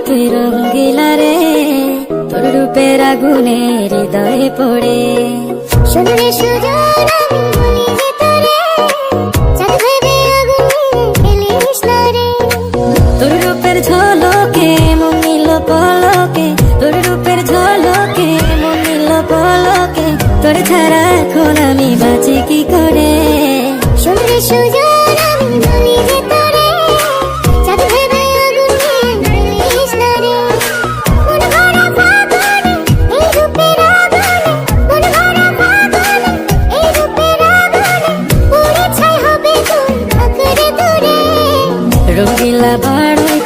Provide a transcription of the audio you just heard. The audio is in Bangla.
তুই রঙ্গিলা রে, তোর রূপের আগুনে হৃদয়ে পড়ে। শোন রে সুজন আমি বলি যে তোরে, চাঁদ ভেবে আগুনে খেলিস না রে। তোর রূপের ঝলকে মন নিল পলকে, তোর রূপের ঝলকে মন নিল পলকে, তোর ছাড়া